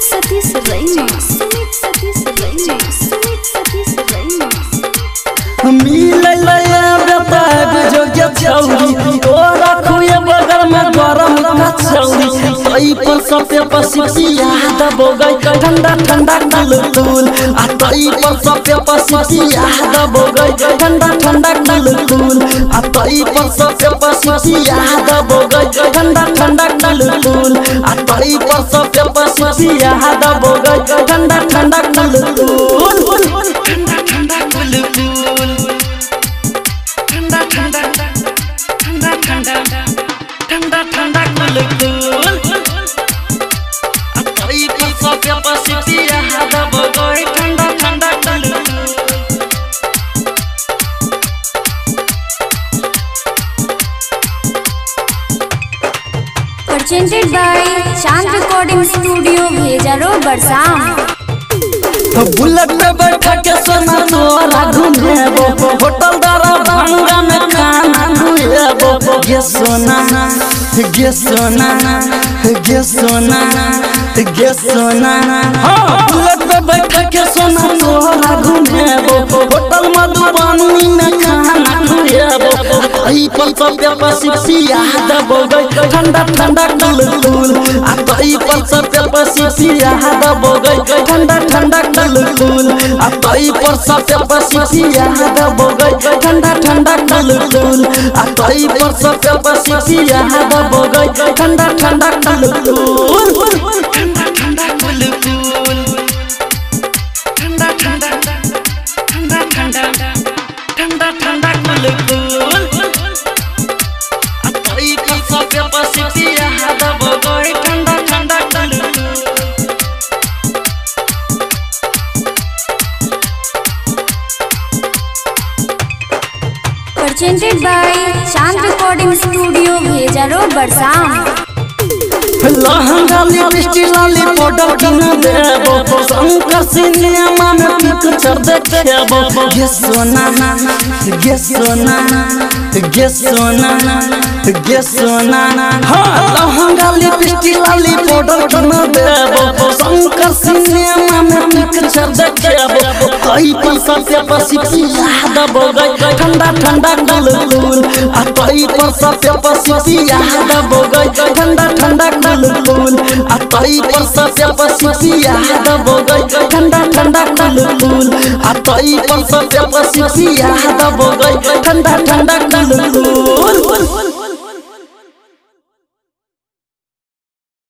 सतीश रैना सुमित सतीश रैना सुमित सतीश रैना मिले बताब जो छौरी तोरा खुए बगल में गरम कचौरी तई पर सबे पसीती याद बोगई ठंडा ठंडा कुलकुल आ तई पर सबे पसीती याद बोगई ठंडा ठंडा कुलकुल आ तई पर सबे पसीती याद बोगई ठंडा ठंडा कुलकुल आ तई पर सबे पसीती याद बोगई ठंडा ठंडा कुलकुल ठंडा ठंडा कुलकुल ठंडा ठंडा ठंडा ठंडा ठंडा ठंडा कुलकुल अतई पर सबे पसीती याद बोगई ठंडा ठंडा कुलकुल। presented by Chand Recording Studio भेजा रोड बरसाम। बुलेट पे बैठा के सोना तोरा घूमेबो होटल दारा भंगा में खाना खुएबो गे सोना गे सोना गे सोना गे सोना हां बुलेट पे बैठा के सोना तोरा घूमेबो होटल मधुबनी में खाना खुएबो आई पर सबे पसीती याद बोगई ठंडा ठंडा कुलकुल आ तई पर सबे पसीती याद बोगई ठंडा ठंडा कुलकुल आ तई पर सबे पसीती याद बोगई ठंडा ठंडा कुलकुल आ तई पर सबे पसीती याद बोगई ठंडा ठंडा कुलकुल ठंडा ठंडा कुलकुल ठंडा ठंडा ठंडा ठंडा ठंडा ठंडा कुलकुल आ तई पर सबे पसीती याद बोगई ठंडा ठंडा कुलकुल। presented by Chand Recording Studio भेजा रोड बरसाम। लहंगा लिपस्टिक लाली पाउडर किन देबो शंकर सिनेमा में पिक्चर देखेबो गे सोना गे सोना गे सोना गे सोना हां लहंगा लिपस्टिक लाली पाउडर किन देबो शंकर सिनेमा में पिक्चर देखेबो तई पर सबे पसीती याद बोगई ठंडा ठंडा कुलकुल आ तई पर सबे पसीती याद बोगई ठंडा ठंडा कुलकुल आ तई पर सबे पसीती याद बोगई ठंडा ठंडा कुलकुल आ तई पर सबे पसीती याद बोगई ठंडा ठंडा कुलकुल।